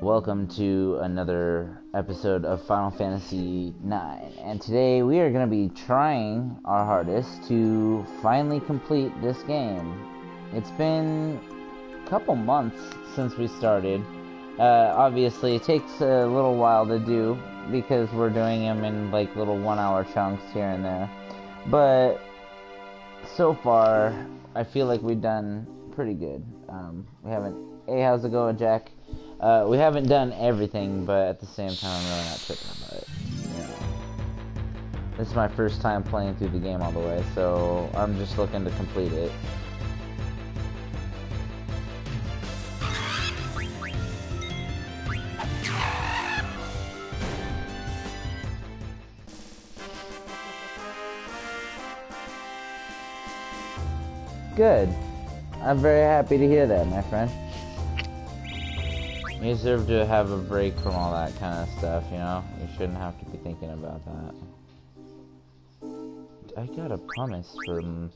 Welcome to another episode of Final Fantasy IX, and today we are going to be trying our hardest to finally complete this game. It's been a couple months since we started. Obviously it takes a little while to do because we're doing them in like little 1 hour chunks here and there, but so far I feel like we've done pretty good. We haven't... Hey, how's it going, Jack? We haven't done everything, but at the same time, I'm really not tripping about it. You know, this is my first time playing through the game all the way, so I'm just looking to complete it. Good. I'm very happy to hear that, my friend. You deserve to have a break from all that kind of stuff, you know? You shouldn't have to be thinking about that. I got a promise from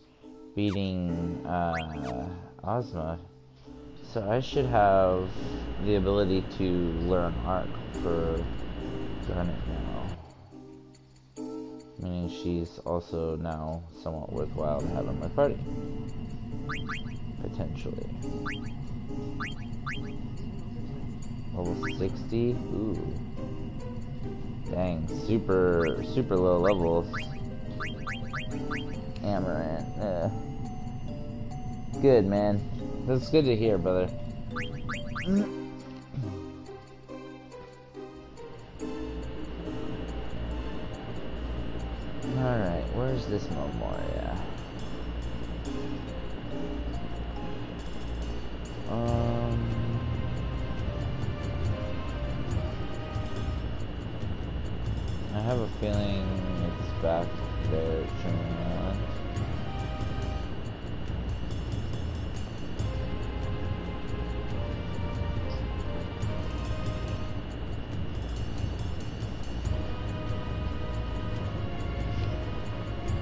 beating Ozma, so I should have the ability to learn Arc for Garnet now. Meaning she's also now somewhat worthwhile to have in my party. Potentially. Level 60? Ooh. Dang, super low levels. Amaranth. Good, man. That's good to hear, brother. Alright, where's this Memoria? I have a feeling it's back there, Trinity Island.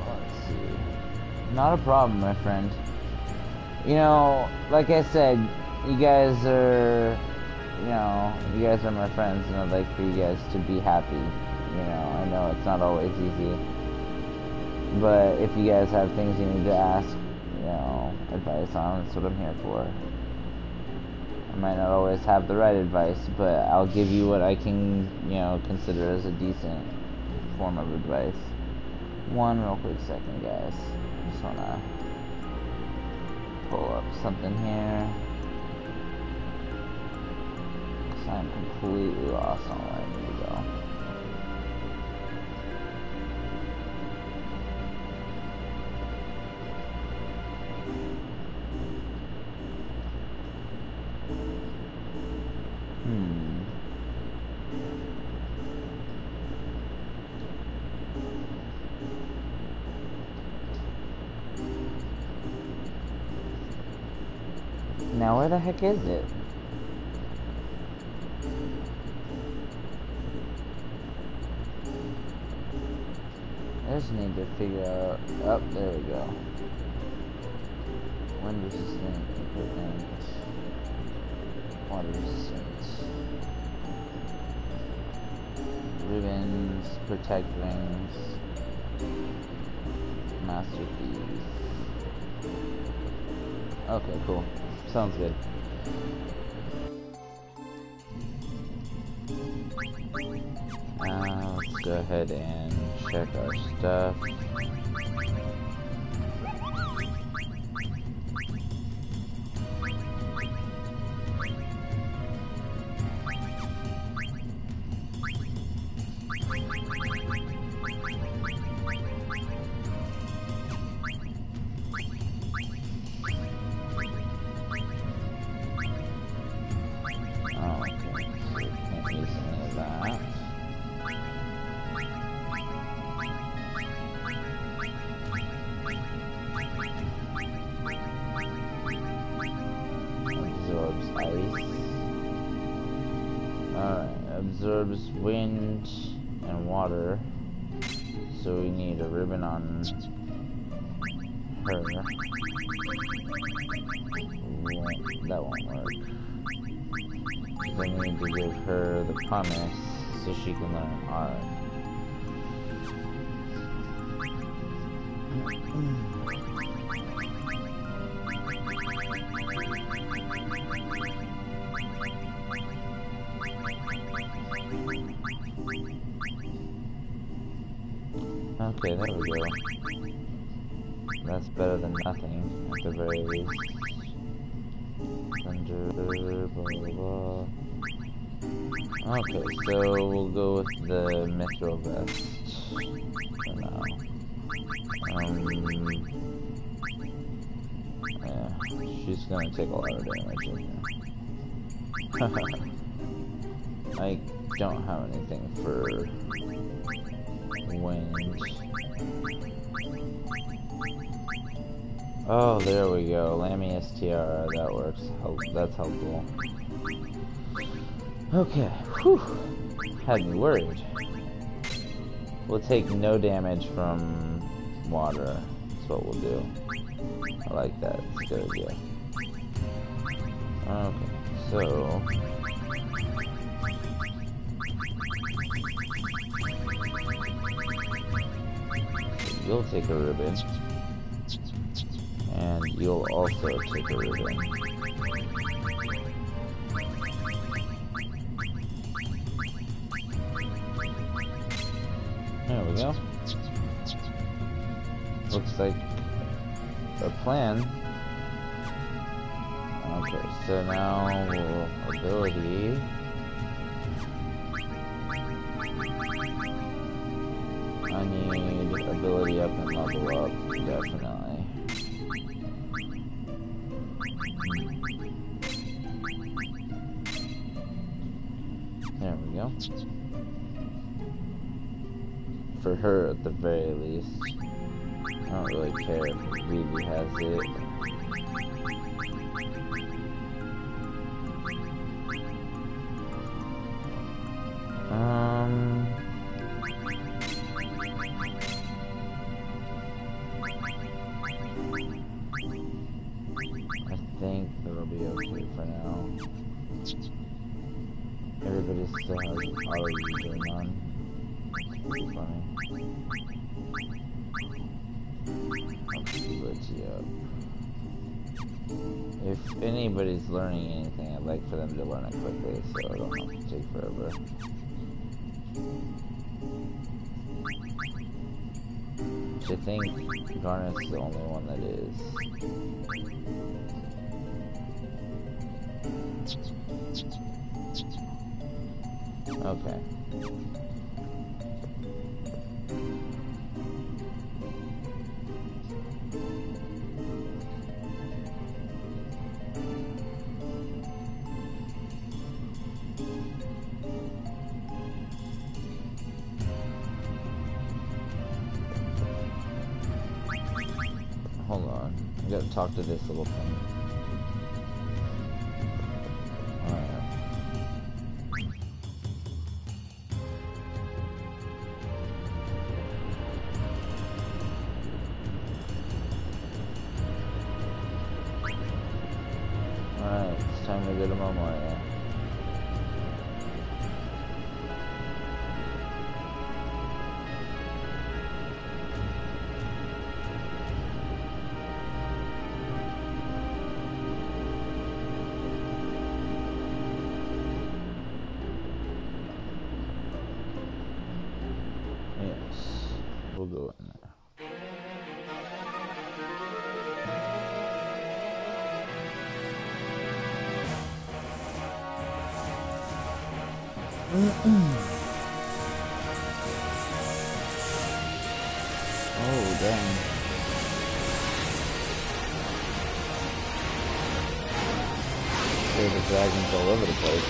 Let's see. Not a problem, my friend. You know, like I said, you guys are my friends, and I'd like for you guys to be happy. You know, I know it's not always easy, but if you guys have things you need to ask, you know, advice on, that's what I'm here for. I might not always have the right advice, but I'll give you what I can, you know, consider as a decent form of advice. One real quick second, guys. Just wanna pull up something here. I'm completely lost on where I need to go. Now where the heck is it? I just need to figure out... Oh, there we go. Wind resistant equipment. Water resistant. Ribbons, protect rings. Masterpiece. Okay, cool. Sounds good. Let's go ahead and check our stuff. Absorbs wind and water, so we need a ribbon on her. That won't work. I need to give her the promise so she can learn art. Okay, there we go. That's better than nothing, at the very least. Thunder, blah blah blah. Okay, so we'll go with the mithril vest for now. Yeah, she's gonna take a lot of damage in here. I don't have anything for wind. Oh, there we go. Lamius Tiara, that works. That's helpful. Okay, whew. Had me worried. We'll take no damage from water. That's what we'll do. I like that. It's a good idea. Okay, so... you'll take a ribbon. And you'll also take a ribbon. There we go. Looks like a plan. Okay, so now we'll ability. I need ability up and level up, definitely. There we go. For her, at the very least. I don't really care if Vivi has it. I think that'll be okay for now. Everybody still has allergies going on. Pretty funny. I'll split you up. If anybody's learning anything, I'd like for them to learn it quickly so I don't have to take forever. I think Garnet's the only one that is. Okay. Hold on, I gotta talk to this little thing. Alright. Alright, it's time to go to Momoya. We'll go in there. Oh, dang. There's the dragons all over the place.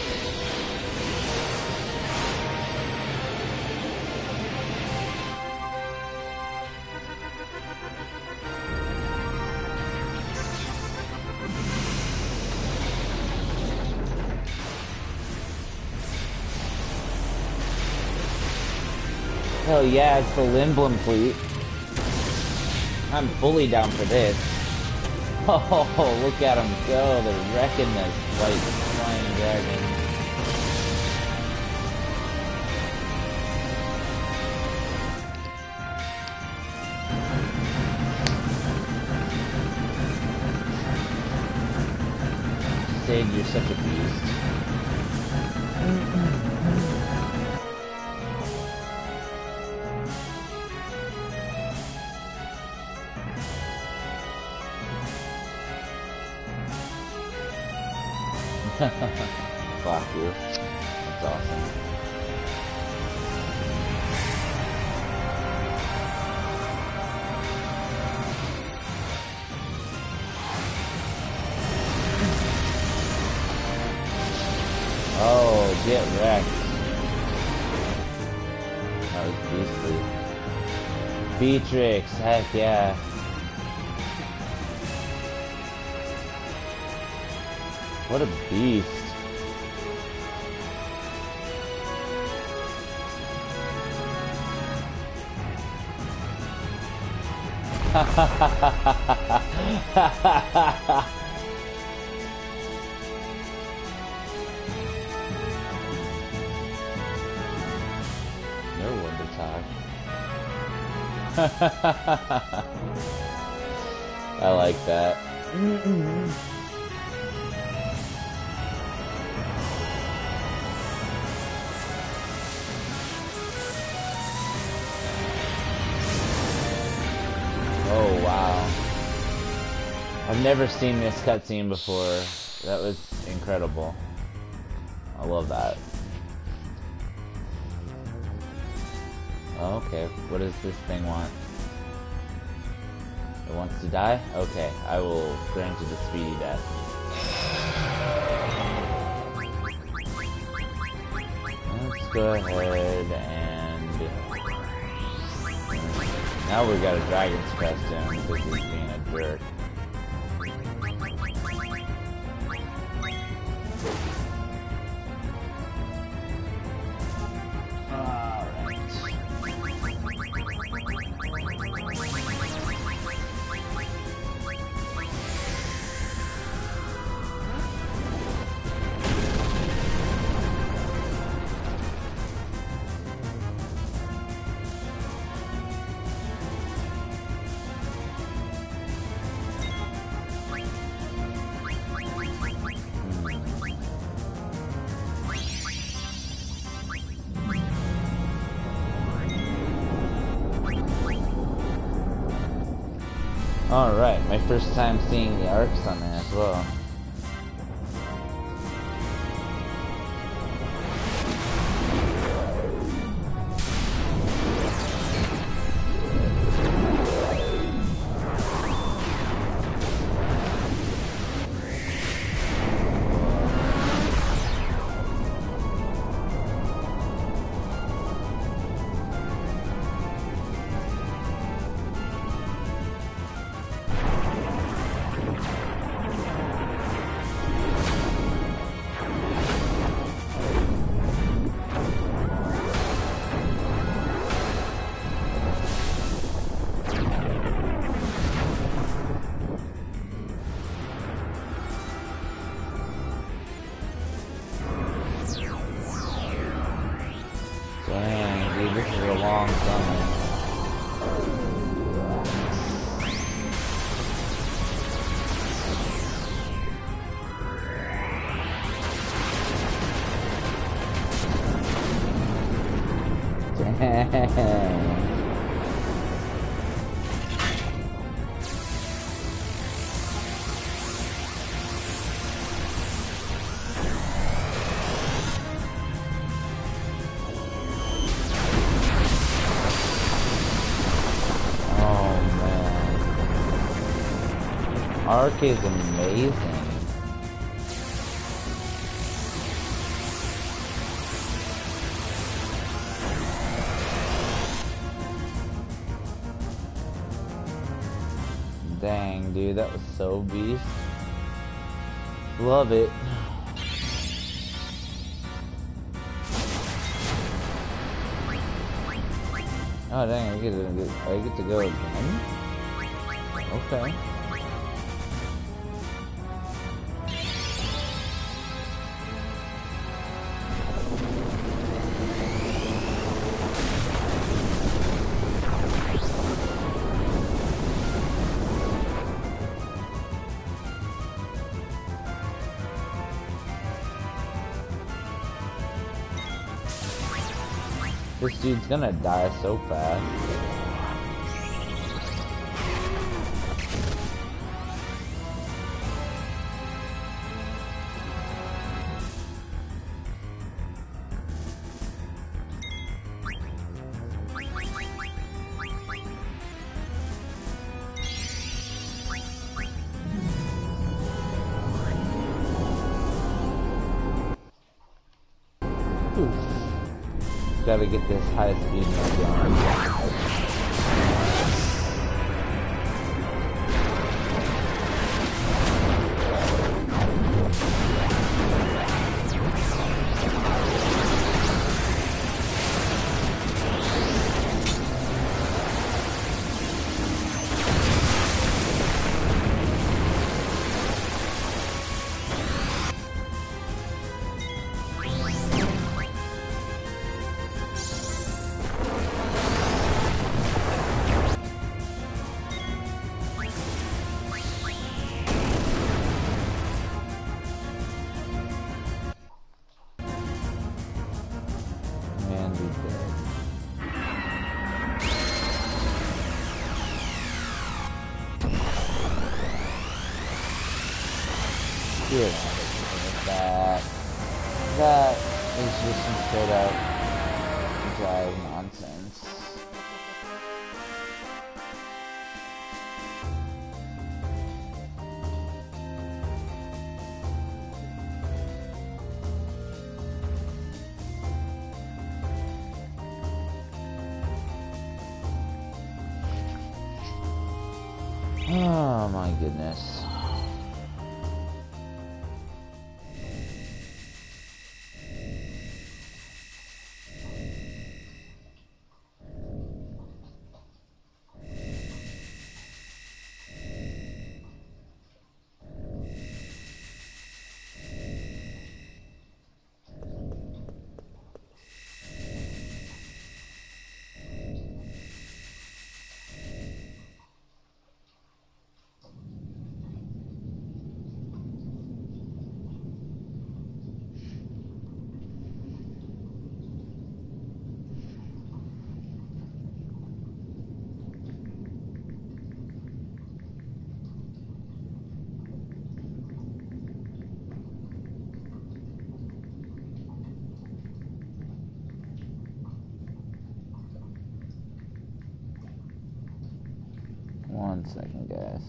Hell yeah, it's the Lindblom fleet. I'm fully down for this. Oh, look at them go. They're wrecking this white plane. dragon. Sid, you're such a beast. Fuck you. That's awesome. Oh, get wrecked. That was beastly. Beatrix, heck yeah. What a beast. No one to talk. I like that. Oh wow. I've never seen this cutscene before. That was incredible. I love that. Oh, okay, what does this thing want? It wants to die? Okay, I will grant it a speedy death. Let's go ahead and... Now we got a dragon's crest in because he's being a jerk. Alright, my first time seeing the arcs on there as well. Dang, dude, this is a long summon. Dang. Arc is amazing. Dang, dude, that was so beast. Love it. Oh dang, I get to go again? Okay. This dude's gonna die so fast. Gotta get this high speed mode going. Get out of here with that. That is just some straight up drive nonsense. Oh my goodness. One second, guys.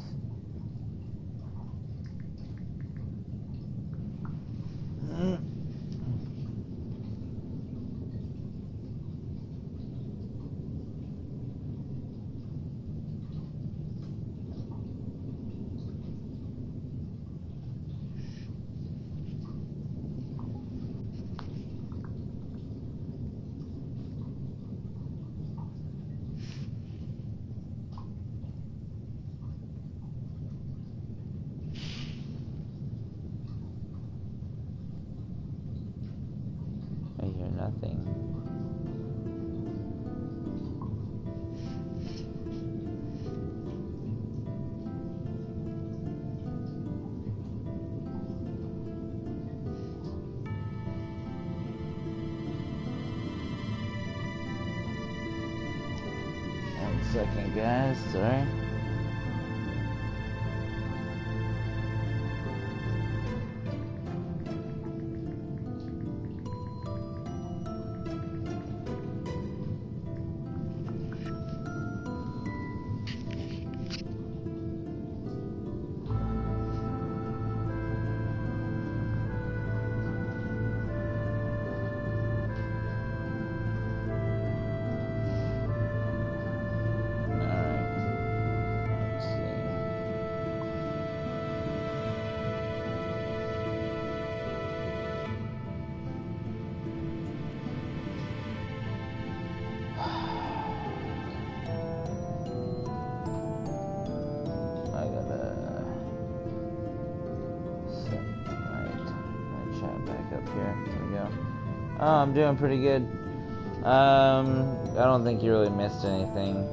I hear nothing. One second, guys. Sorry. Oh, I'm doing pretty good. I don't think you really missed anything.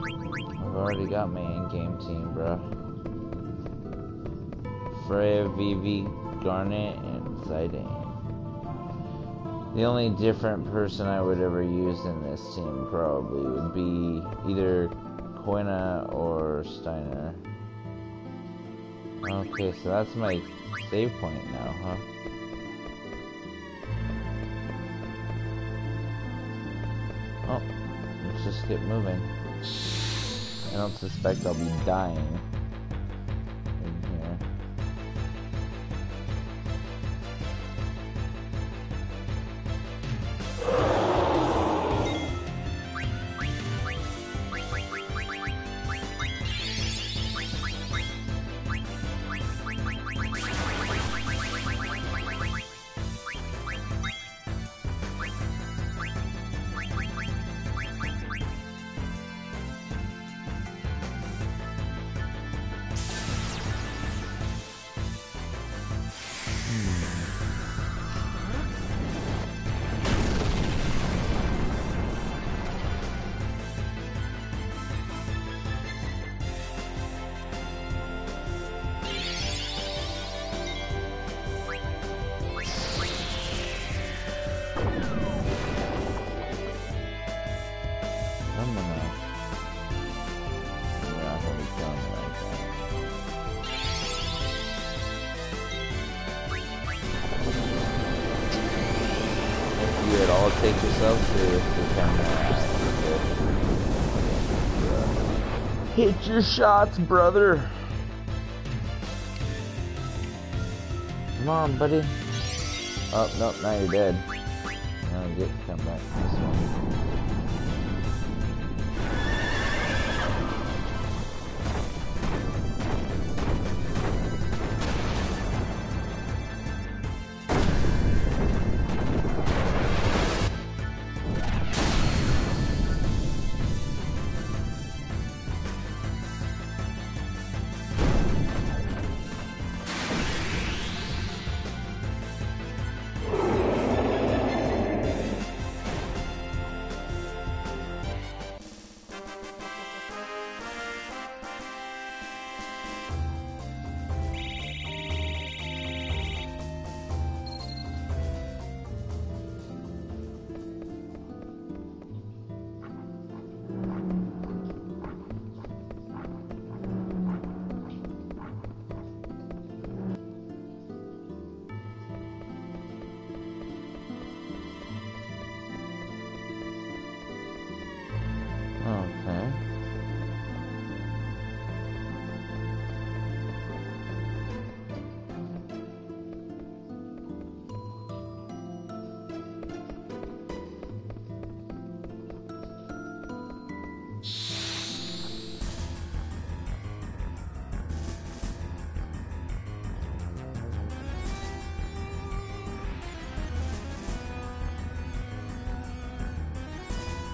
I've already got my in-game team, bro. Freya, Vivi, Garnet, and Zidane. The only different person I would ever use in this team probably would be either Koina or Steiner. Okay, so that's my save point now, huh? Oh, let's just get moving. I don't suspect I'll be dying in here. Take yourself seriously, camera. Hit your shots, brother. Come on, buddy. Oh, nope, now you're dead. Now you get to come back this one. Okay.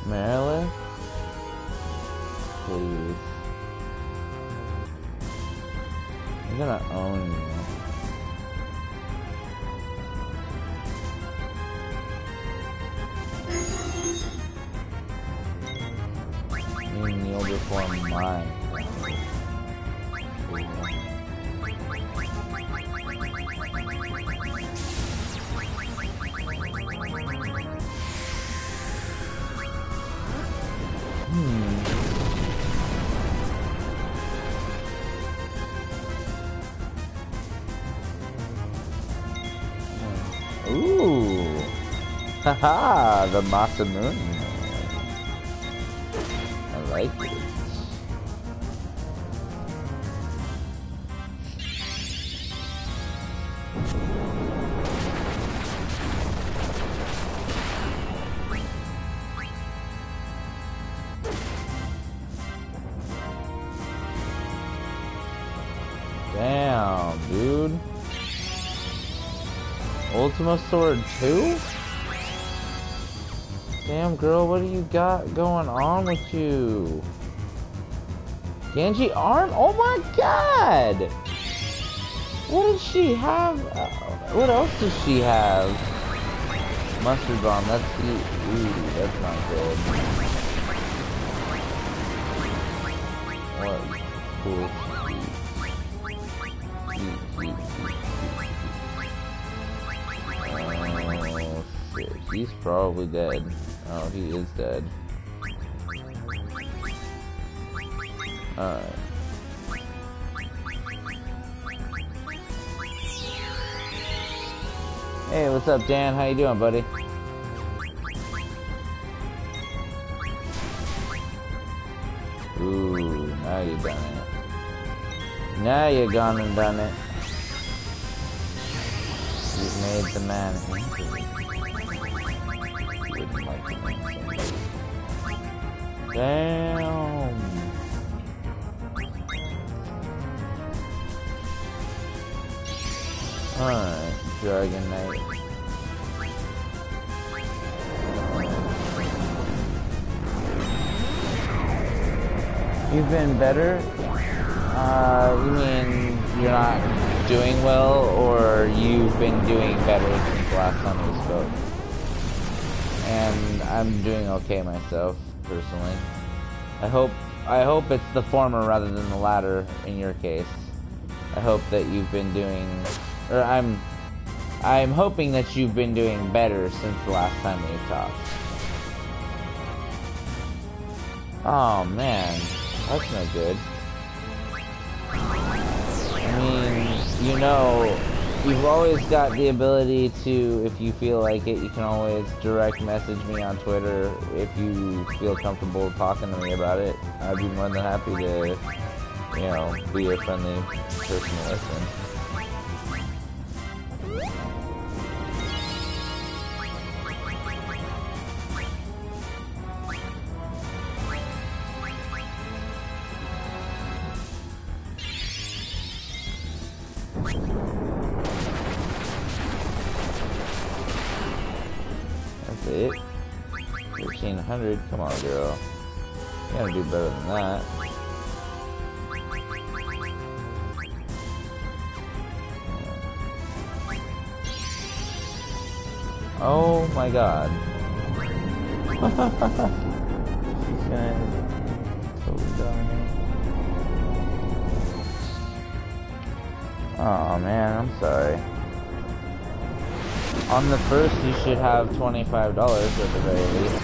Marilyn? Please. I'm gonna own you. You kneel before mine. Ooh, haha, the Masamune. I like it. Damn, dude. Ultima Sword 2? Damn, girl, what do you got going on with you? Genji arm? Oh my god! What did she have? What else does she have? Mustard bomb, that's the... Ooh, that's not good. What cool oh shit, he's probably dead. Oh, he is dead. Alright. Hey, what's up, Dan? How you doing, buddy? Ooh, now you done it. Now you gone and done it. You've made the man angry. You wouldn't like to make somebody. Damn. Alright, Dragon Knight. You've been better? You mean you're not doing well, or you've been doing better since the last time we spoke? And I'm doing okay myself, personally. I hope it's the former rather than the latter in your case. I hope that you've been doing, or I'm hoping that you've been doing better since the last time we talked. Oh man, that's no good. I mean, you know, you've always got the ability to, if you feel like it, you can always direct message me on Twitter if you feel comfortable talking to me about it. I'd be more than happy to, you know, be a friendly person to listen. That's it. 1300. Come on, girl. You gotta do better than that. Oh my god. She's gonna totally dominate. Oh man, I'm sorry. On the first, you should have $25 at the very least.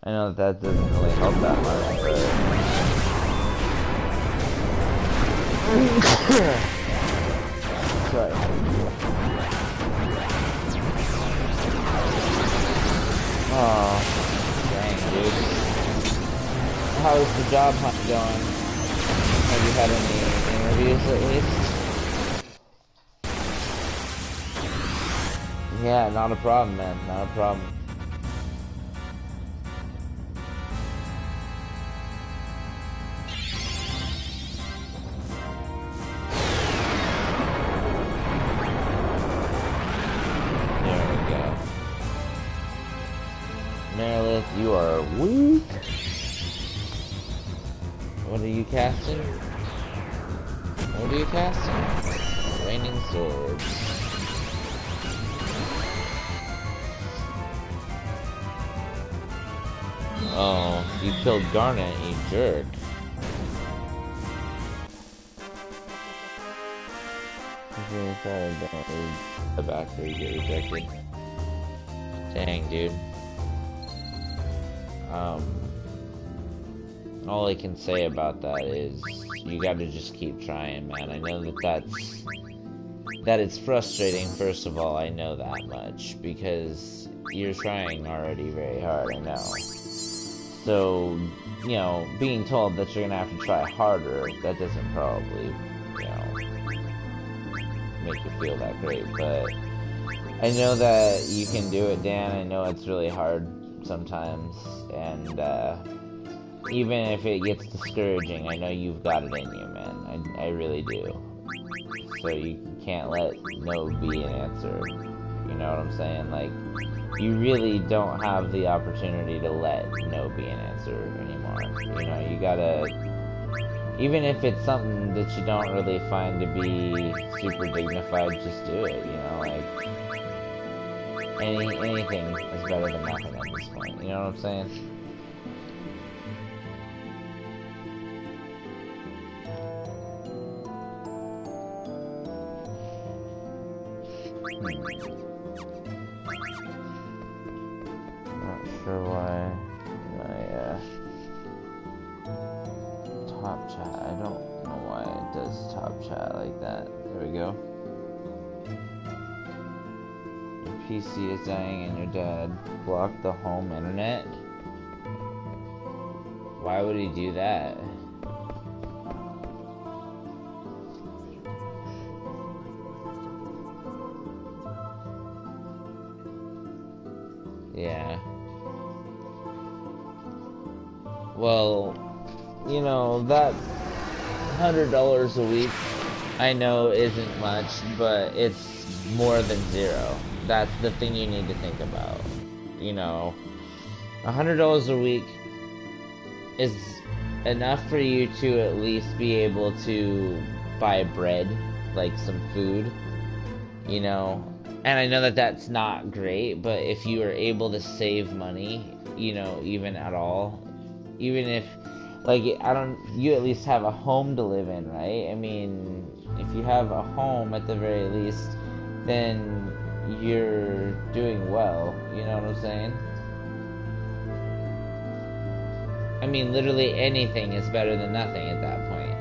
I know that doesn't really help that much, but... Sorry. Oh, dang, dude. How's the job hunt going? Have you had any interviews at least? Yeah, not a problem, man. Not a problem. There we go. Meredith, you are weak. What are you casting? What are you casting? Raining Swords. Oh, you killed Garnet, you jerk. The back where you get rejected. Dang, dude. All I can say about that is you gotta just keep trying, man. I know that it's frustrating, first of all, I know that much, because you're trying already very hard, I know. So, you know, being told that you're gonna have to try harder, that doesn't probably, you know, make you feel that great, but I know that you can do it, Dan. I know it's really hard sometimes, and, even if it gets discouraging, I know you've got it in you, man. I really do. So you can't let no be an answer. You know what I'm saying? Like, you really don't have the opportunity to let no be an answer anymore. You know, you gotta, even if it's something that you don't really find to be super dignified, just do it, you know, like, anything is better than nothing at this point, you know what I'm saying? Not sure why my top chat. I don't know why it does top chat like that. There we go. Your PC is dying and your dad blocked the home internet. Why would he do that? Yeah. Well, you know, that $100 a week, I know isn't much, but it's more than zero. That's the thing you need to think about. You know, $100 a week is enough for you to at least be able to buy bread, like some food, you know. And I know that that's not great, but if you are able to save money, you know, even at all, even if, like, you at least have a home to live in, right? I mean, if you have a home at the very least, then you're doing well, you know what I'm saying? I mean, literally anything is better than nothing at that point.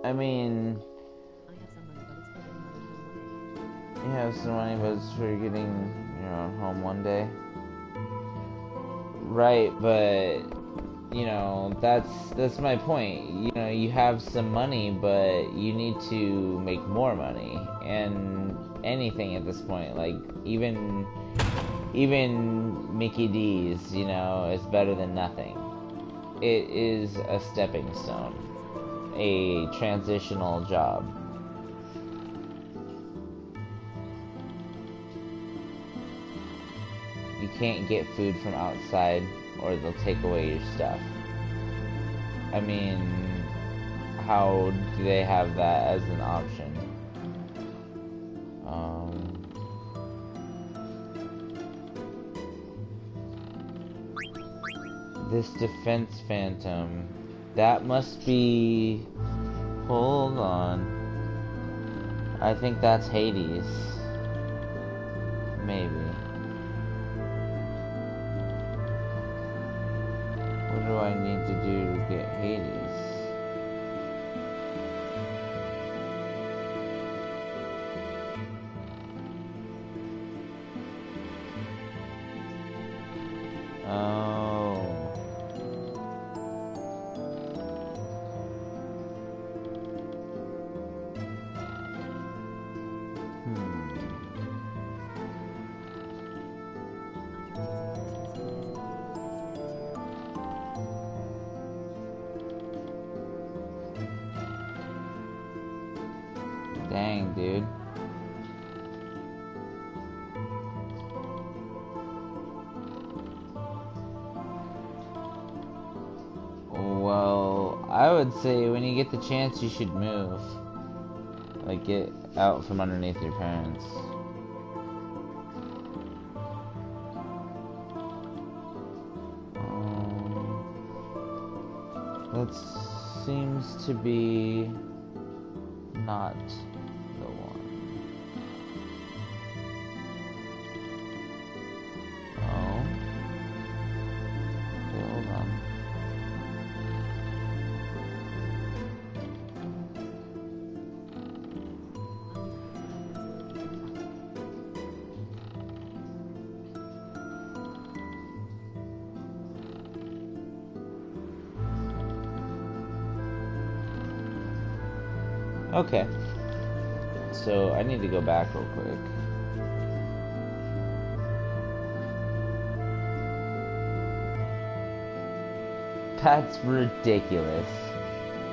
I mean, you have some money, but it's for getting your own home one day. Right, but, you know, that's my point. You know, you have some money, but you need to make more money. And anything at this point, like, even Mickey D's, you know, is better than nothing. It is a stepping stone. A transitional job. You can't get food from outside or they'll take away your stuff. I mean, how do they have that as an option? This defense phantom, that must be, hold on, I think that's Hades, maybe. What do I need to do to get Hades? Oh. Dang, dude. Well, I would say when you get the chance, you should move. Like, get out from underneath your parents. That seems to be not the one. Oh. Okay, hold on. Okay. So I need to go back real quick. That's ridiculous.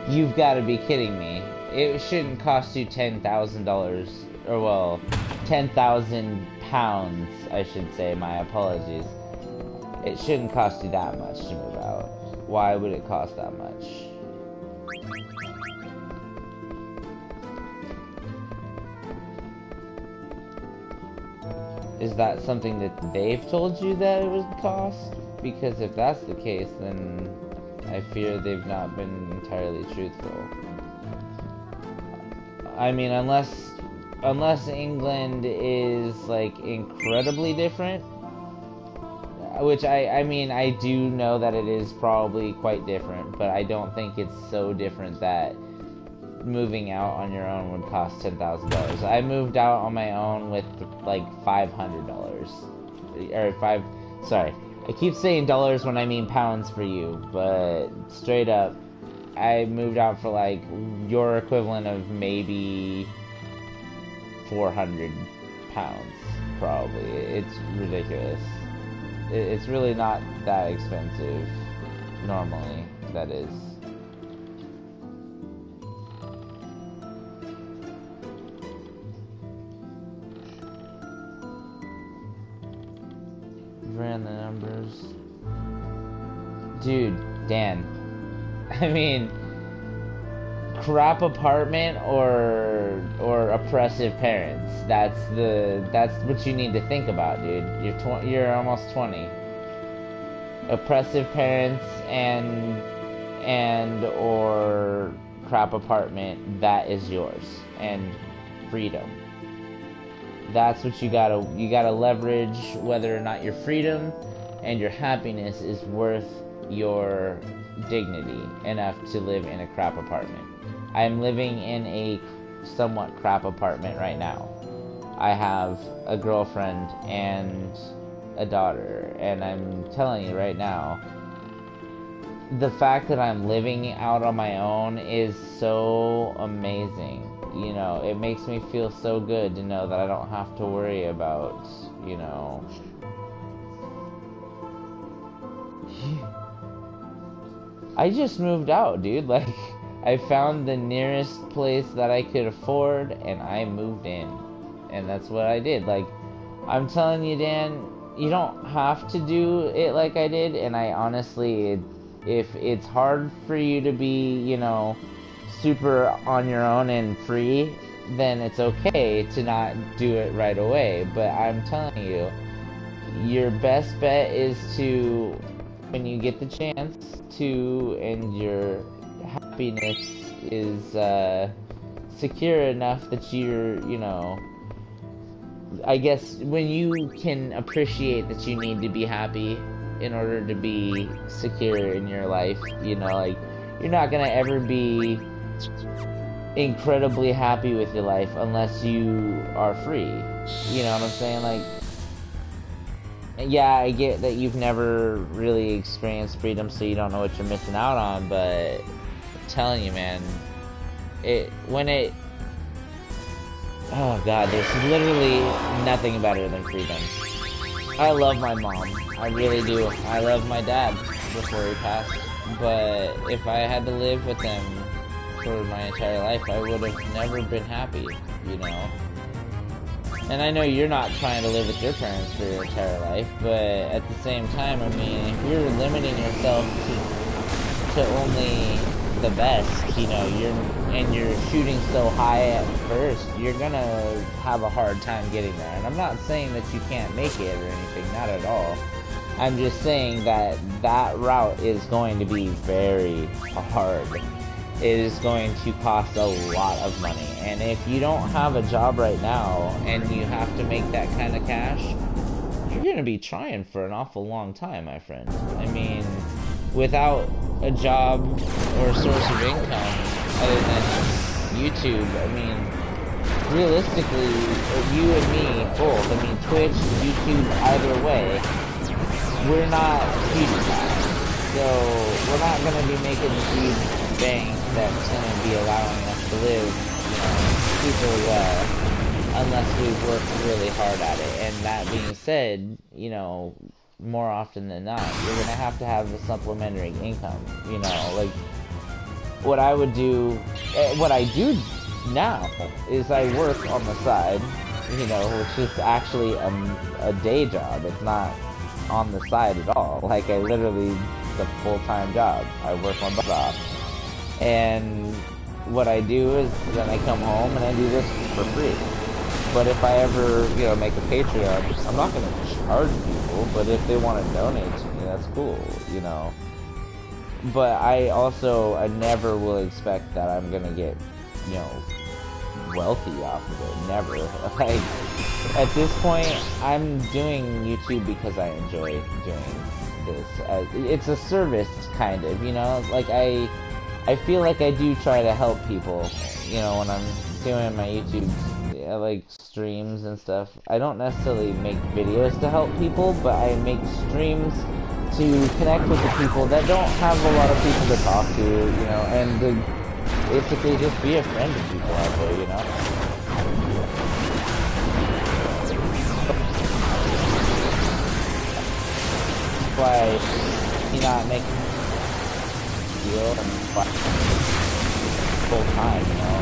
You've got to be kidding me. It shouldn't cost you $10,000, or well, 10,000 pounds, I should say, my apologies. It shouldn't cost you that much to move out. Why would it cost that much? Is that something that they've told you that it would cost? Because if that's the case, then I fear they've not been entirely truthful. I mean, unless England is, like, incredibly different, which I mean, I do know that it is probably quite different, but I don't think it's so different that moving out on your own would cost $10,000. I moved out on my own with, like, $500. Or sorry. I keep saying dollars when I mean pounds for you, but straight up, I moved out for, like, your equivalent of maybe 400 pounds, probably. It's ridiculous. It's really not that expensive, normally, that is. Ran the numbers. Dude, Dan. I mean, crap apartment or oppressive parents. That's what you need to think about, dude. You're almost 20. Oppressive parents and or crap apartment, that is yours. And freedom. That's what you gotta leverage, whether or not your freedom and your happiness is worth your dignity enough to live in a crap apartment. I'm living in a somewhat crap apartment right now. I have a girlfriend and a daughter, and I'm telling you right now, the fact that I'm living out on my own is so amazing. You know, it makes me feel so good to know that I don't have to worry about, you know... I just moved out, dude. Like, I found the nearest place that I could afford, and I moved in. And that's what I did. Like, I'm telling you, Dan, you don't have to do it like I did, and I honestly, if it's hard for you to be, you know, super on your own and free, then it's okay to not do it right away. But I'm telling you, your best bet is to, when you get the chance to, and your happiness is secure enough that you're, you know, I guess when you can appreciate that you need to be happy in order to be secure in your life, you know, like, you're not gonna ever be incredibly happy with your life unless you are free. You know what I'm saying? Like, yeah, I get that you've never really experienced freedom, so you don't know what you're missing out on, but I'm telling you, man, oh god, there's literally nothing better than freedom. I love my mom, I really do. I love my dad before he passed, but if I had to live with him for my entire life, I would have never been happy, you know? And I know you're not trying to live with your parents for your entire life, but at the same time, I mean, if you're limiting yourself to only the best, you know, you're shooting so high at first, you're gonna have a hard time getting there. And I'm not saying that you can't make it or anything, not at all. I'm just saying that that route is going to be very hard. It is going to cost a lot of money, and if you don't have a job right now and you have to make that kind of cash, you're going to be trying for an awful long time, my friend. I mean, without a job or source of income other than YouTube, I mean, realistically, you and me both, I mean, Twitch, YouTube, either way, we're not PewDiePie, so we're not going to be making the huge bank that's going to be allowing us to live, you know, super well, unless we work really hard at it. And that being said, you know, more often than not, you're going to have a supplementary income, you know, like, what I would do, what I do now, is I work on the side, you know, which is actually a day job. It's not on the side at all. Like, I literally, it's a full-time job. I work my butt off. And what I do is then I come home and I do this for free. But if I ever, you know, make a Patreon, I'm not going to charge people, but if they want to donate to me, that's cool, you know. But I never will expect that I'm going to get, you know, wealthy off of it. Never. Like, at this point, I'm doing YouTube because I enjoy doing this. It's a service, kind of, you know. Like, I feel like I do try to help people, you know, when I'm doing my YouTube, like, streams and stuff. I don't necessarily make videos to help people, but I make streams to connect with the people that don't have a lot of people to talk to, you know, and to basically just be a friend to people out there, you know. That's why you're not making deal and full time, you know.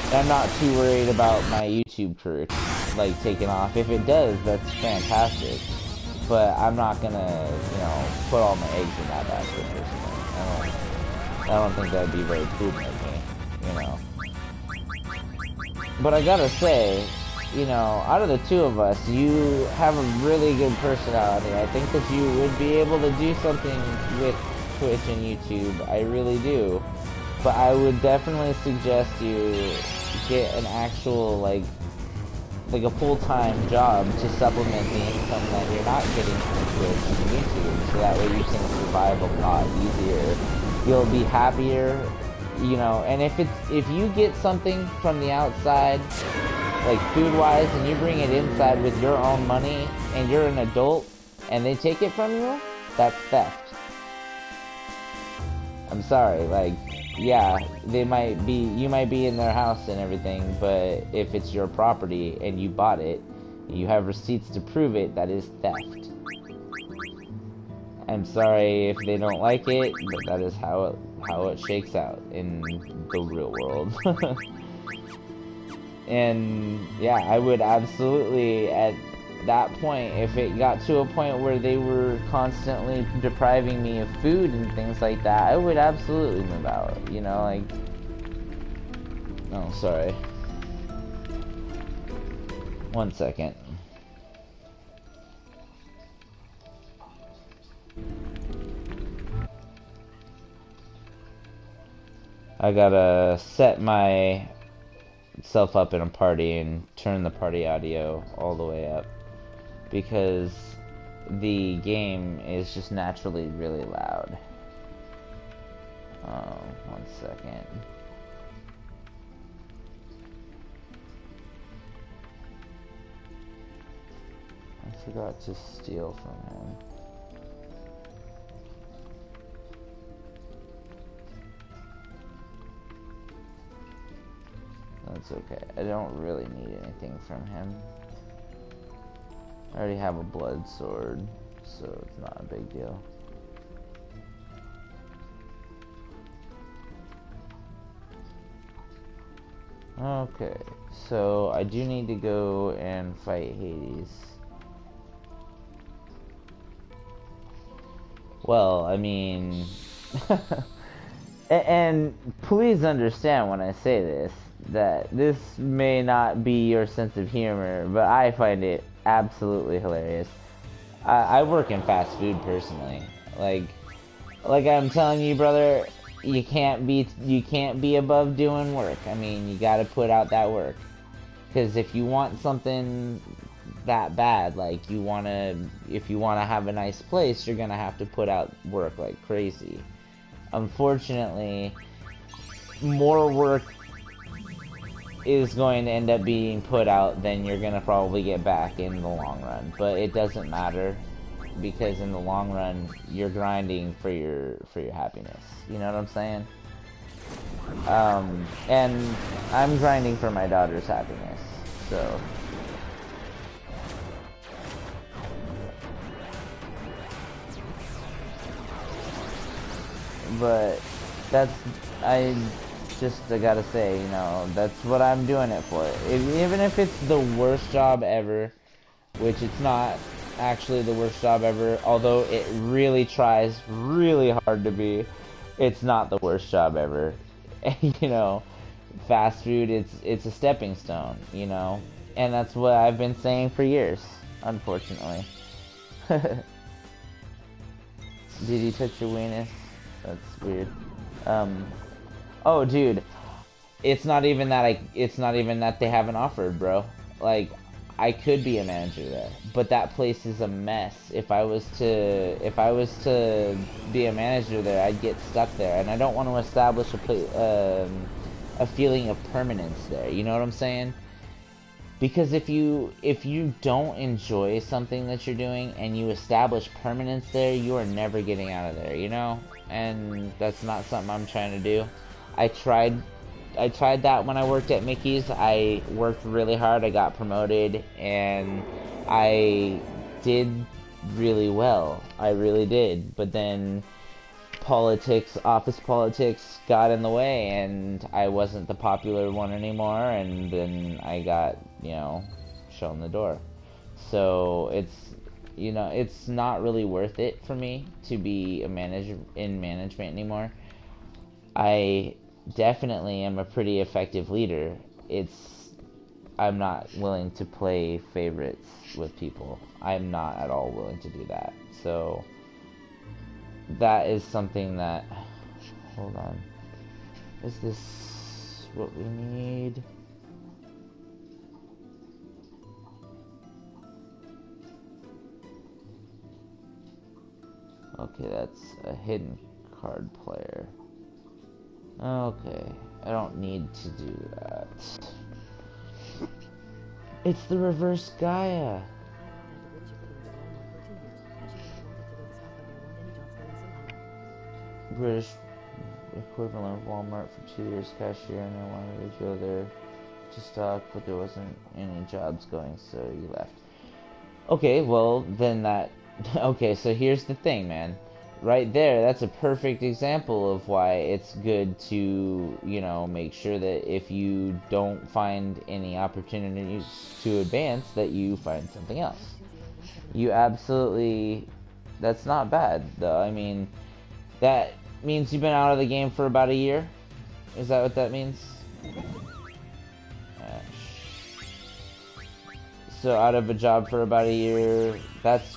And I'm not too worried about my YouTube career, like, taking off. If it does, that's fantastic. But I'm not gonna, you know, put all my eggs in that basket personally. I don't think that'd be very prudent of me, you know. But I gotta say, you know, out of the two of us, you have a really good personality. I think that you would be able to do something with Twitch and YouTube. I really do. But I would definitely suggest you get an actual, like a full-time job to supplement the income that you're not getting from Twitch and YouTube, so that way you can survive a lot easier. You'll be happier, you know, and if you get something from the outside, like food-wise, and you bring it inside with your own money, and you're an adult, and they take it from you, that's theft. I'm sorry, like, yeah, you might be in their house and everything, but if it's your property and you bought it, you have receipts to prove it, that is theft. I'm sorry if they don't like it, but that is how it shakes out in the real world. And yeah, I would absolutely, at that point, if it got to a point where they were constantly depriving me of food and things like that, I would absolutely move out, you know, like, oh, sorry, 1 second. I gotta set myself up in a party and turn the party audio all the way up, because the game is just naturally really loud. 1 second. I forgot to steal from him. That's okay. I don't really need anything from him. I already have a blood sword, so it's not a big deal. Okay, so I do need to go and fight Hades. Well, I mean, and please understand when I say this, that this may not be your sense of humor, but I find it absolutely hilarious. I work in fast food personally. Like I'm telling you, brother, you can't be above doing work. I mean, you gotta put out that work. Because if you want something that bad, like if you wanna have a nice place, you're gonna have to put out work like crazy. Unfortunately, more work is going to end up being put out than you're gonna probably get back in the long run. But it doesn't matter, because in the long run, you're grinding for your happiness. You know what I'm saying? And I'm grinding for my daughter's happiness, so. But just, I gotta say, you know, that's what I'm doing it for. Even if it's the worst job ever, which it's not actually the worst job ever, although it really tries really hard to be, it's not the worst job ever. You know, fast food, it's a stepping stone, you know, and that's what I've been saying for years, unfortunately. Did you touch your weenus? That's weird. Oh, dude, it's not even that they haven't offered, bro. Like, I could be a manager there, but that place is a mess. If I was to be a manager there, I'd get stuck there, and I don't want to establish a feeling of permanence there. You know what I'm saying? Because if you don't enjoy something that you're doing and you establish permanence there, you are never getting out of there, you know? And that's not something I'm trying to do. I tried that when I worked at Mickey's. I worked really hard, I got promoted, and I did really well. I really did. But then office politics got in the way, and I wasn't the popular one anymore, and then I got, you know, shown the door. So it's, you know, it's not really worth it for me to be a manager in management anymore. I definitely am a pretty effective leader. I'm not willing to play favorites with people. I'm not at all willing to do that. So that is something that, hold on, is this what we need? Okay, that's a hidden card player. Okay, I don't need to do that. It's the reverse Gaia. British equivalent of Walmart for 2 years cashier, and I wanted to go there to stock, but there wasn't any jobs going, so you left. Okay, well, then that... Okay, so here's the thing, man. Right there, that's a perfect example of why it's good to, you know, make sure that if you don't find any opportunities to advance, that you find something else. You absolutely... That's not bad, though. I mean, that means you've been out of the game for about a year? Is that what that means? So out of a job for about a year, that's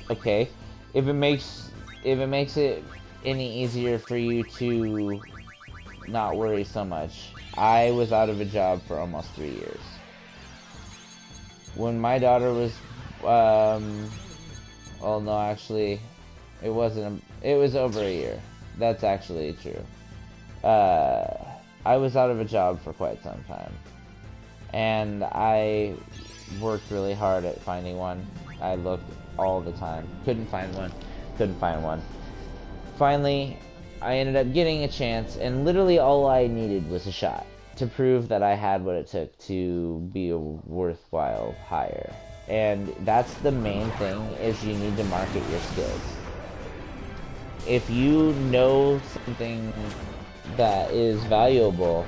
okay. If it makes it any easier for you to not worry so much. I was out of a job for almost 3 years. When my daughter was, well, no, actually, it wasn't, it was over a year. That's actually true. I was out of a job for quite some time. And I worked really hard at finding one. I looked all the time. Couldn't find one. Finally, I ended up getting a chance, and literally all I needed was a shot to prove that I had what it took to be a worthwhile hire. And that's the main thing, is you need to market your skills. If you know something that is valuable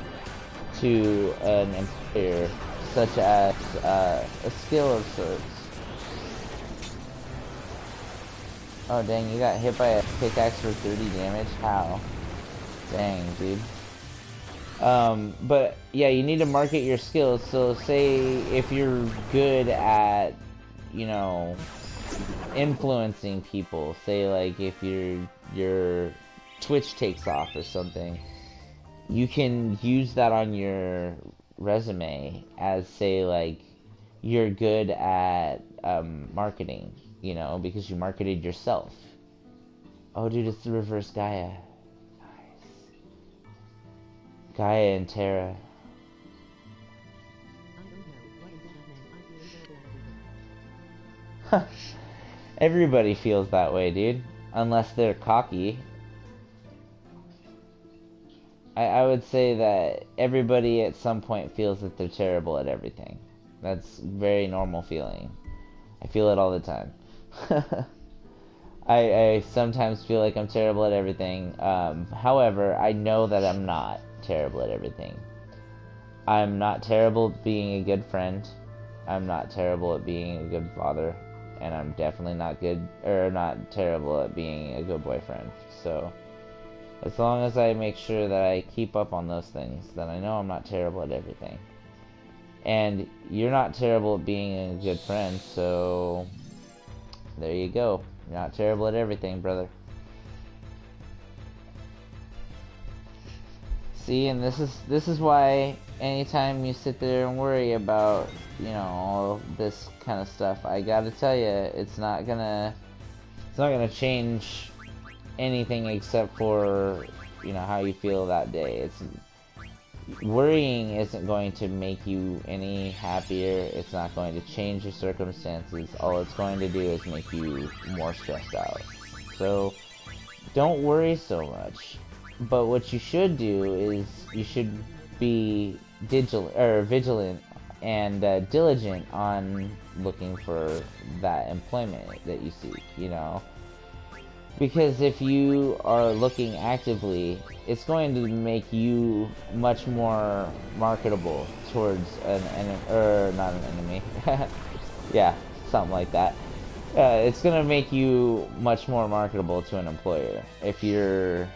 to an employer, such as a skill of sorts. Oh dang, you got hit by a pickaxe for 30 damage? How? Dang, dude. But yeah, you need to market your skills. So say if you're good at, you know, influencing people, say like if your Twitch takes off or something, you can use that on your resume as, say, like, you're good at marketing, you know, because you marketed yourself. Oh, dude, it's the reverse Gaia. Nice. Gaia and Terra. Everybody feels that way, dude. Unless they're cocky. I would say that everybody at some point feels that they're terrible at everything. That's a very normal feeling. I feel it all the time. I sometimes feel like I'm terrible at everything. However, I know that I'm not. terrible at everything. I'm not terrible at being a good friend. I'm not terrible at being a good father. And I'm definitely not terrible at being a good boyfriend. So, as long as I make sure that I keep up on those things, then I know I'm not terrible at everything. And you're not terrible at being a good friend, so there you go. You're not terrible at everything, brother. See, and this is why anytime you sit there and worry about, you know, all this kind of stuff, I gotta tell you, it's not gonna change anything except for, you know, how you feel that day. Worrying isn't going to make you any happier. It's not going to change your circumstances. All it's going to do is make you more stressed out. So don't worry so much. But what you should do is you should be vigilant and diligent on looking for that employment that you seek, you know. Because if you are looking actively, it's going to make you much more marketable towards not an enemy. Yeah, something like that. It's going to make you much more marketable to an employer if you're...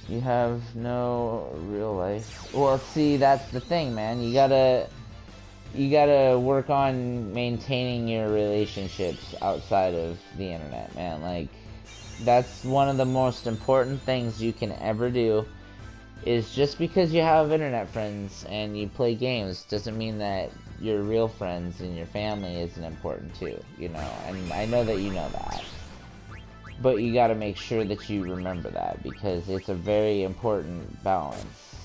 You have no real life. Well, see, that's the thing, man. You gotta work on maintaining your relationships outside of the internet, man. Like, that's one of the most important things you can ever do. Is just because you have internet friends and you play games doesn't mean that your real friends and your family isn't important too, you know. And I know that you know that. But you gotta make sure that you remember that, because it's a very important balance.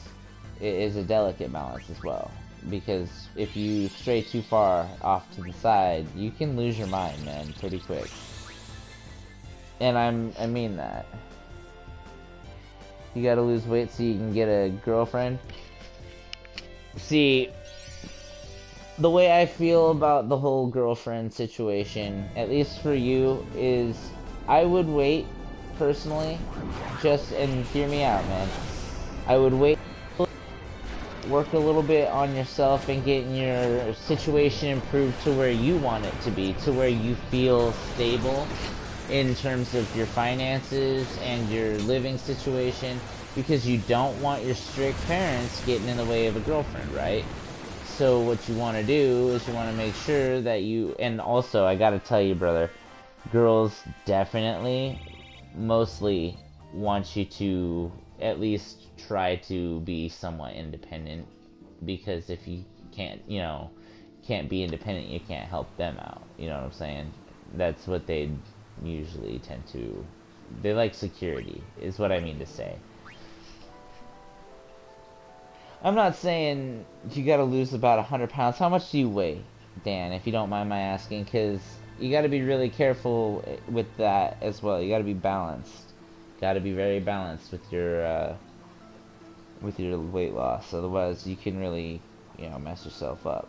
It is a delicate balance as well. Because if you stray too far off to the side, you can lose your mind, man, pretty quick. And I mean that. You gotta lose weight so you can get a girlfriend. See, the way I feel about the whole girlfriend situation, at least for you, is I would wait, personally, and hear me out, man. I would wait, work a little bit on yourself and getting your situation improved to where you want it to be, to where you feel stable in terms of your finances and your living situation, because you don't want your strict parents getting in the way of a girlfriend, right? So what you want to do is you want to make sure that and also, I gotta tell you, brother, girls definitely, mostly want you to at least try to be somewhat independent, because if you can't be independent, you can't help them out, you know what I'm saying? That's what they usually tend to, they like security, is what I mean to say. I'm not saying you gotta lose about 100 pounds. How much do you weigh, Dan, if you don't mind my asking? Because you gotta be really careful with that as well. You gotta be balanced. Gotta be very balanced with your weight loss. Otherwise, you can really, you know, mess yourself up.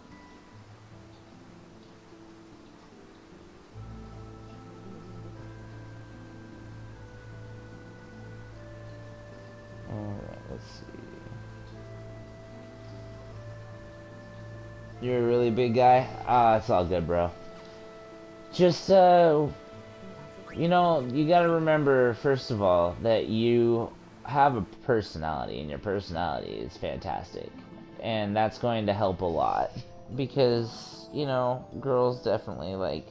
Alright, let's see. You're a really big guy? It's all good, bro. Just, you know, you gotta remember, first of all, that you have a personality, and your personality is fantastic. And that's going to help a lot. Because, you know, girls definitely, like,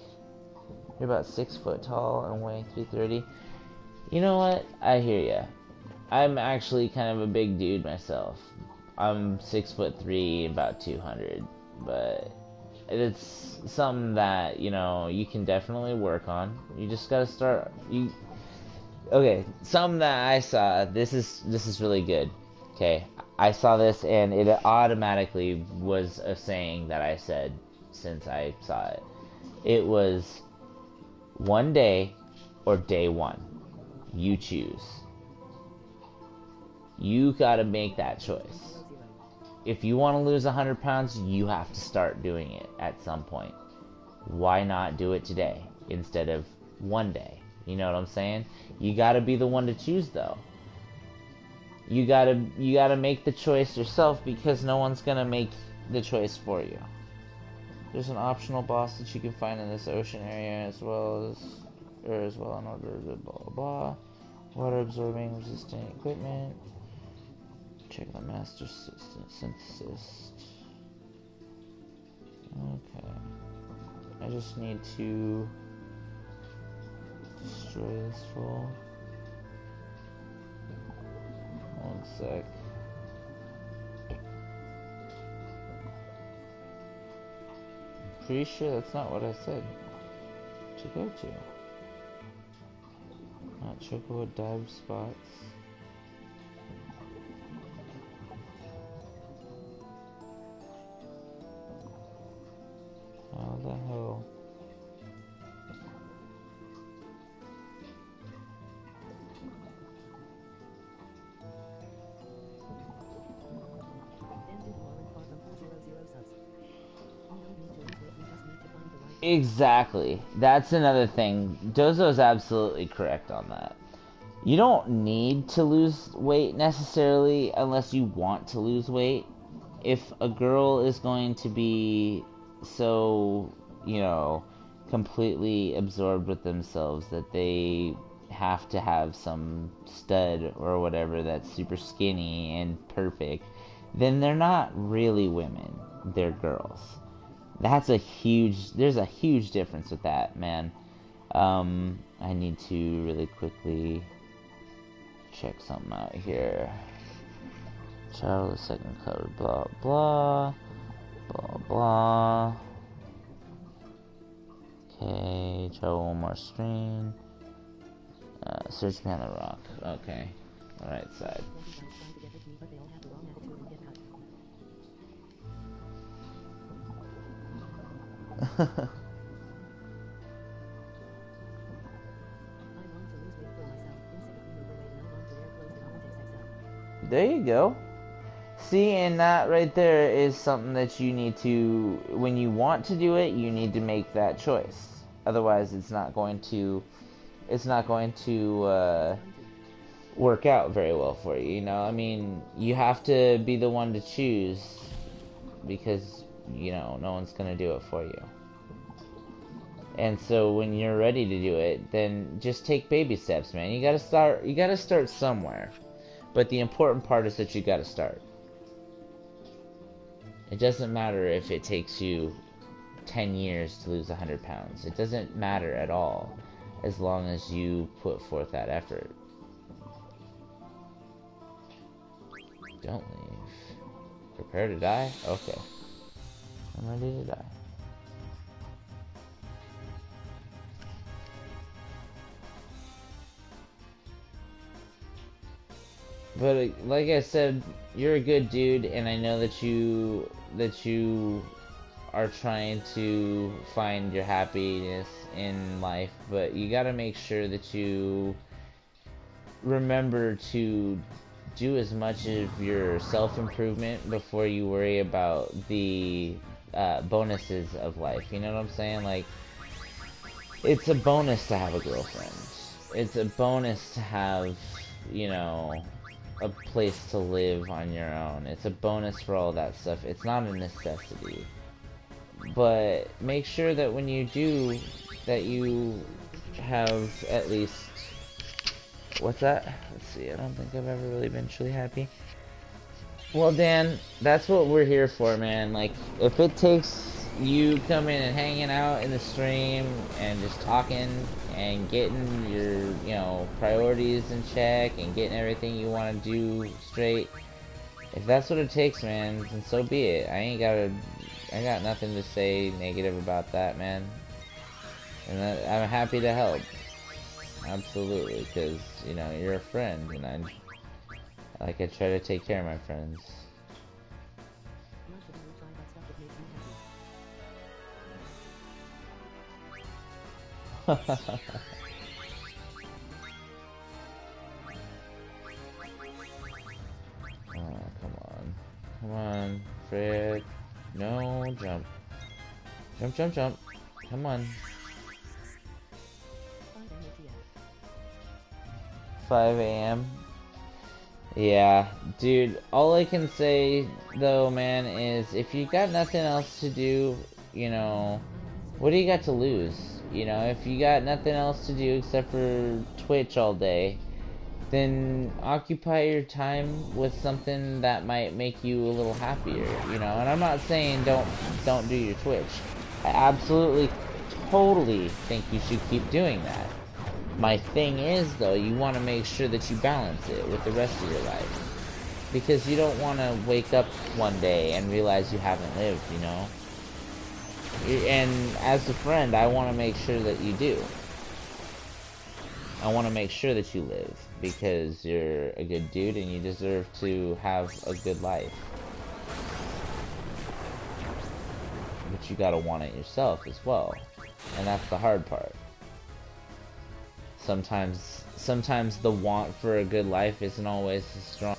you're about 6 foot tall and weigh 330. You know what? I hear ya. I'm actually kind of a big dude myself. I'm 6'3", about 200. But it's something that, you know, you can definitely work on. You just gotta start. Okay, something that I saw. This is really good. Okay, I saw this and it automatically was a saying that I said since I saw it. It was, one day or day one. You choose. You gotta make that choice. If you want to lose 100 pounds, you have to start doing it at some point. Why not do it today instead of one day. You know what I'm saying? You gotta be the one to choose, though. You gotta make the choice yourself, because no one's gonna make the choice for you. There's an optional boss that you can find in this ocean area as well in order to blah blah blah. Water absorbing resistant equipment. Check the master synthesis. Okay. I just need to destroy this fool. One sec. Pretty sure that's not what I said to go to. Not chocobo dive spots. How the hell? Exactly. That's another thing. Dozo's absolutely correct on that. You don't need to lose weight necessarily unless you want to lose weight. If a girl is going to be so, you know, completely absorbed with themselves that they have to have some stud or whatever that's super skinny and perfect, then they're not really women. They're girls. There's a huge difference with that, man. I need to really quickly check something out here. Travel the second cover, blah, blah, blah, blah. Okay, travel one more screen. Search behind the rock. Okay, right side. There you go. See, and that right there is something that you need to, when you want to do it, you need to make that choice. Otherwise, it's not going to work out very well for you. You know, I mean, you have to be the one to choose, because, you know, no one's gonna do it for you. And so when you're ready to do it, then just take baby steps, man. You gotta start somewhere. But the important part is that you gotta start. It doesn't matter if it takes you 10 years to lose 100 pounds. It doesn't matter at all, as long as you put forth that effort. Don't leave. Prepare to die? Okay. I'm ready to die. But like I said, you're a good dude, and I know that you are trying to find your happiness in life, but you gotta make sure that you remember to do as much of your self-improvement before you worry about the bonuses of life. You know what I'm saying? Like, it's a bonus to have a girlfriend. It's a bonus to have, you know, a place to live on your own. It's a bonus for all that stuff. It's not a necessity. But make sure that when you do, that you have at least... What's that? Let's see, I don't think I've ever really been truly happy. Well, Dan, that's what we're here for, man. Like, if it takes you coming and hanging out in the stream and just talking and getting your, you know, priorities in check and getting everything you want to do straight, if that's what it takes, man, then so be it. I got nothing to say negative about that, man. And I'm happy to help. Absolutely, because, you know, you're a friend, and I try to take care of my friends. Oh, come on. Come on, Fred. No, jump. Jump, jump, jump. Come on. 5 a.m. Yeah, dude, all I can say, though, man, is if you got nothing else to do, you know, what do you got to lose? You know, if you got nothing else to do except for Twitch all day, then occupy your time with something that might make you a little happier, you know? And I'm not saying don't do your Twitch. I absolutely, totally think you should keep doing that. My thing is, though, you want to make sure that you balance it with the rest of your life. Because you don't want to wake up one day and realize you haven't lived, you know? And as a friend, I want to make sure that you do. I want to make sure that you live. Because you're a good dude and you deserve to have a good life. But you gotta want it yourself as well. And that's the hard part. Sometimes the want for a good life isn't always as strong.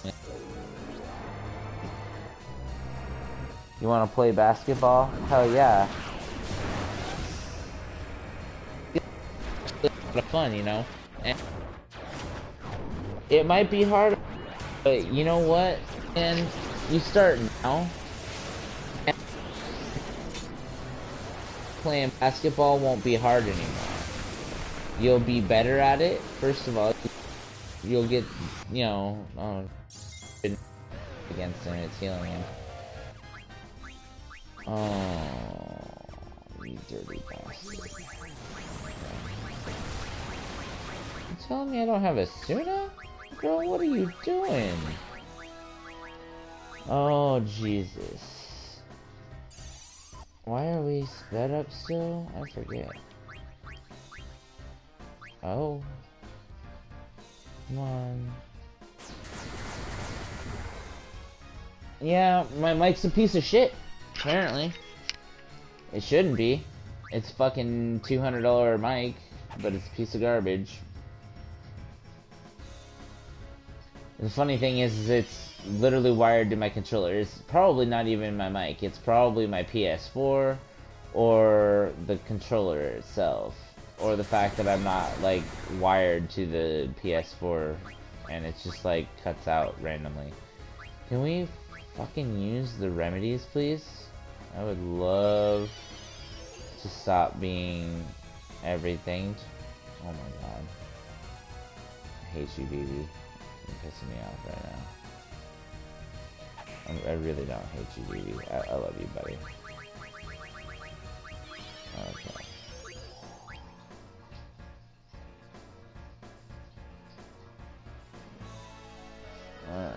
You want to play basketball? Hell yeah. It's a lot of fun, you know? And it might be hard, but you know what? And you start now. And playing basketball won't be hard anymore. You'll be better at it. First of all, you'll get, you know, against him, it's healing him. Oh, you dirty bastard. You telling me I don't have a Suna? Girl, what are you doing? Oh, Jesus. Why are we sped up still? I forget. Oh. Come on. Yeah, my mic's a piece of shit. Apparently. It shouldn't be. It's fucking $200 mic, but it's a piece of garbage. The funny thing is it's literally wired to my controller. It's probably not even my mic. It's probably my PS4 or the controller itself. Or the fact that I'm not, like, wired to the PS4 and it's just, like, cuts out randomly. Can we fucking use the remedies, please? I would love to stop being everything. Oh my god. I hate you, baby. You're pissing me off right now. I really don't hate you, baby. I love you, buddy. Okay. Alright.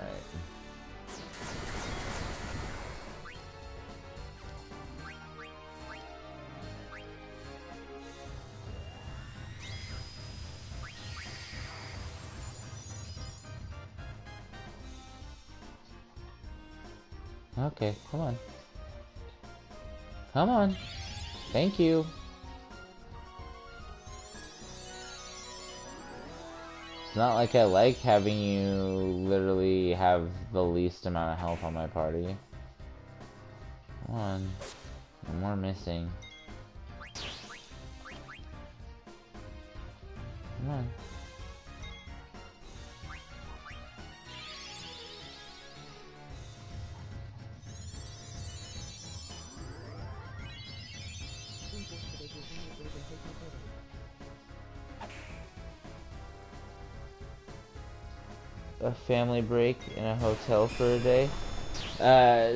Okay, come on. Come on. Thank you. It's not like I like having you literally have the least amount of health on my party. Come on. One more missing. Come on. A family break in a hotel for a day.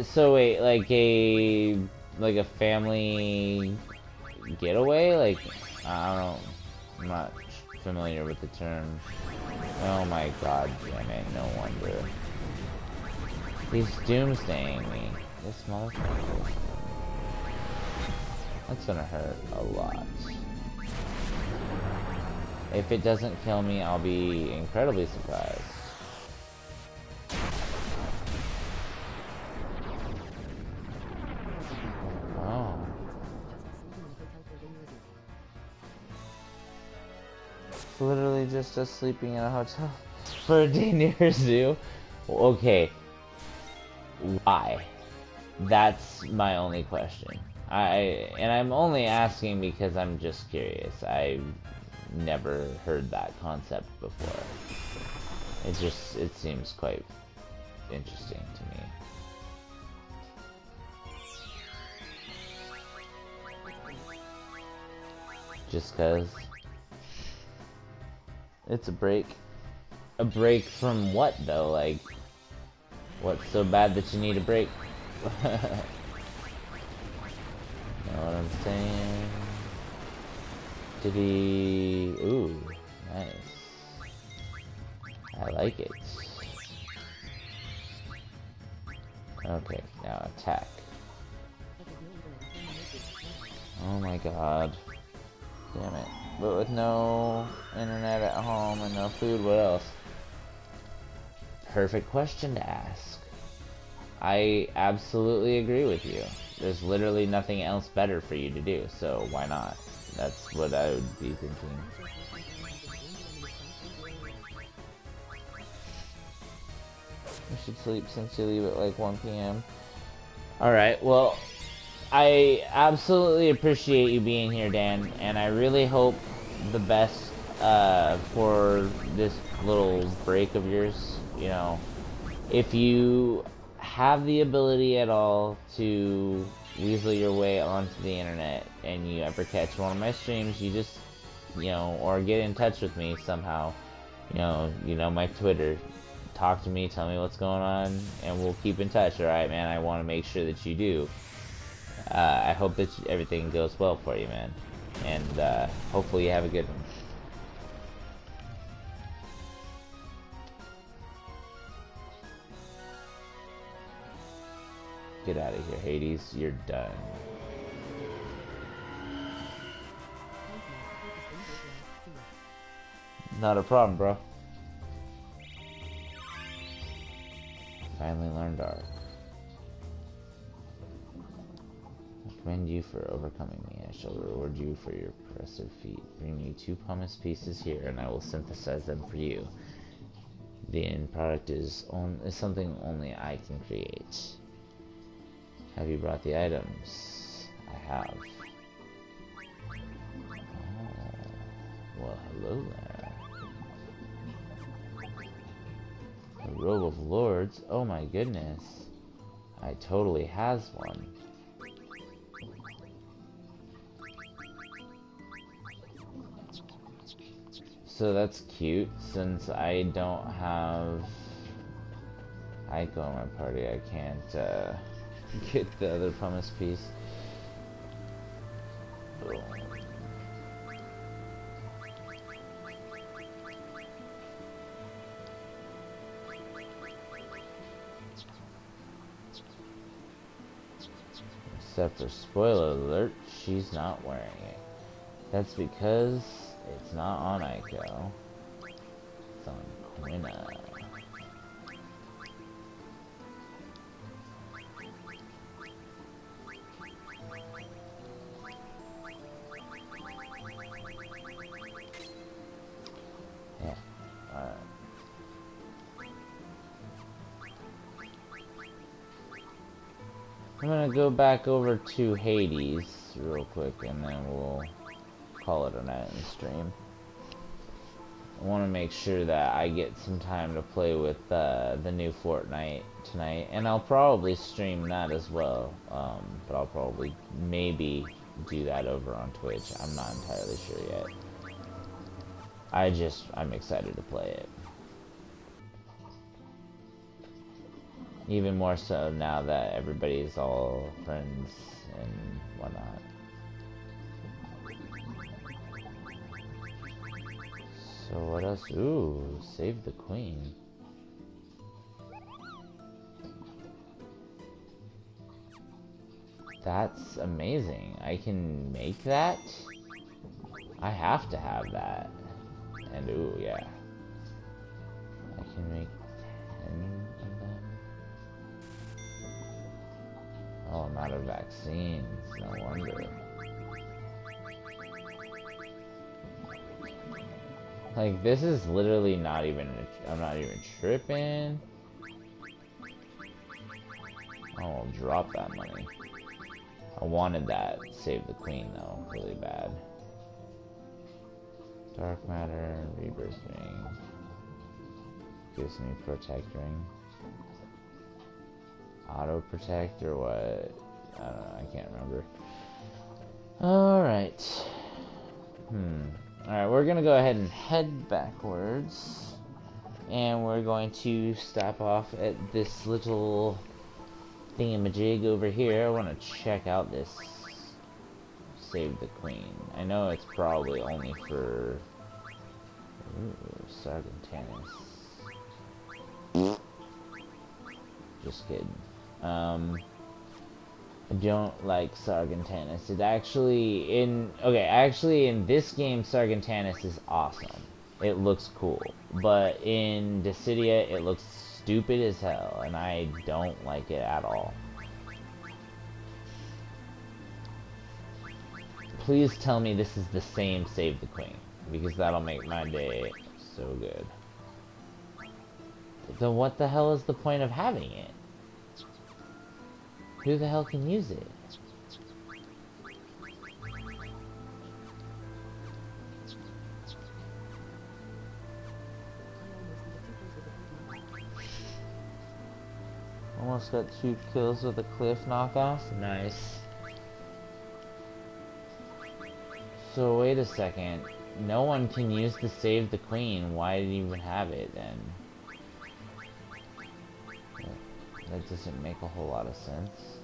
So wait, like a family getaway? Like, I'm not familiar with the term. Oh my god, damn it, no wonder. He's doomsdaying me. This motherfucker. That's gonna hurt a lot. If it doesn't kill me, I'll be incredibly surprised. Literally just us sleeping in a hotel for a day near a zoo. Okay. Why? That's my only question. I'm only asking because I'm just curious. never heard that concept before. It seems quite interesting to me. Just cause it's a break. A break from what though? Like, what's so bad that you need a break? Know what I'm saying? Did he... Ooh, nice. I like it. Okay, now attack. Oh my god. Damn it. But with no internet at home and no food, what else? Perfect question to ask. I absolutely agree with you. There's literally nothing else better for you to do, so why not? That's what I would be thinking. You should sleep since you leave at like 1 p.m. Alright, well, I absolutely appreciate you being here, Dan, and I really hope the best for this little break of yours. You know, if you have the ability at all to weasel your way onto the internet and you ever catch one of my streams, you just, you know, or get in touch with me somehow, you know my Twitter, talk to me, tell me what's going on, and we'll keep in touch. Alright, man, I want to make sure that you do. I hope that everything goes well for you, man, and hopefully you have a good one. Get out of here, Hades. You're done. Not a problem, bro. Finally learned Arc. I commend you for overcoming me. I shall reward you for your impressive feat. Bring me 2 pumice pieces here, and I will synthesize them for you. The end product is something only I can create. Have you brought the items? I have. Oh, well, hello there. A robe of lords? Oh my goodness. I totally has one. So that's cute, since I don't have Aiko in my party, I can't get the other pumice piece. Oh. Except for spoiler alert, she's not wearing it. That's because it's not on Aiko. It's on Quina. Yeah. Alright. I'm gonna go back over to Hades real quick, and then we'll call it a night in the stream. I want to make sure that I get some time to play with the new Fortnite tonight, and I'll probably stream that as well, but I'll probably maybe do that over on Twitch. I'm not entirely sure yet. I'm excited to play it. Even more so now that everybody's all friends and whatnot. So what else? Ooh, save the queen. That's amazing. I can make that? I have to have that. And ooh, yeah. I can make 10 of them. Oh, I'm out of vaccines. No wonder. Like, this is literally not even, I'm not even tripping. Oh, I'll drop that money. I wanted that Save the Queen, though, really bad. Dark matter, rebirth ring. Gives me protect ring. Auto protect or what? I don't know, I can't remember. Alright. Alright, we're gonna go ahead and head backwards. And we're going to stop off at this little thingamajig over here. I want to check out this Save the Queen. I know it's probably only for... Ooh, Sargentanus. Just kidding. I don't like Sargentanus. It actually in this game Sargentanus is awesome. It looks cool, but in Dissidia it looks stupid as hell, and I don't like it at all. Please tell me this is the same Save the Queen, because that'll make my day so good. Then what the hell is the point of having it? Who the hell can use it? Almost got 2 kills with a cliff knockoff. Nice. So wait a second. No one can use the Save the Queen. Why did he even have it then? That doesn't make a whole lot of sense.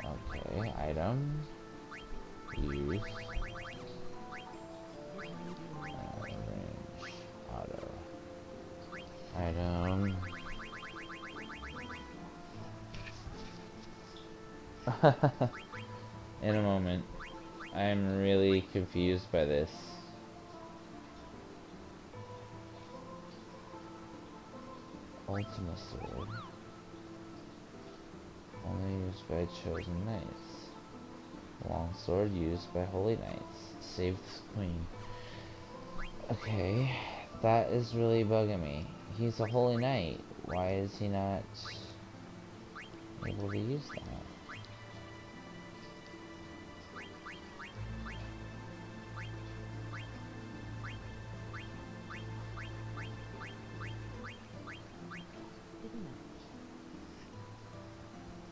Okay, item. Use. Range. Auto. Item. In a moment. I'm really confused by this. Ultima Sword. Only used by chosen knights. Long sword used by holy knights. Save the Queen. Okay, that is really bugging me. He's a holy knight. Why is he not able to use that?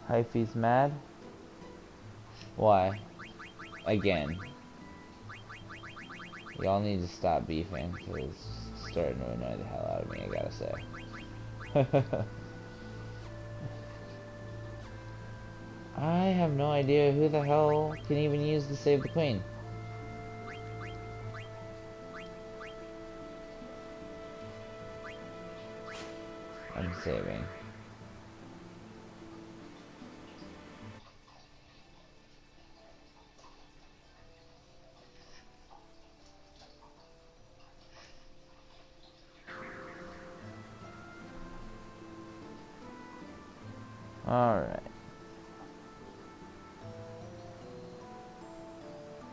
Hyphy's mad? Why? Again. Y'all need to stop beefing, because it's starting to annoy the hell out of me, I gotta say. I have no idea who the hell can even use the Save the Queen. I'm saving. Alright.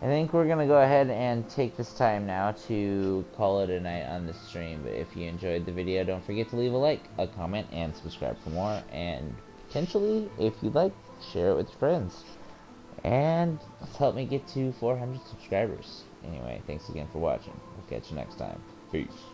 I think we're gonna go ahead and take this time now to call it a night on the stream. But if you enjoyed the video, don't forget to leave a like, a comment, and subscribe for more. And potentially, if you like, share it with your friends. And let's help me get to 400 subscribers. Anyway, thanks again for watching. We'll catch you next time. Peace.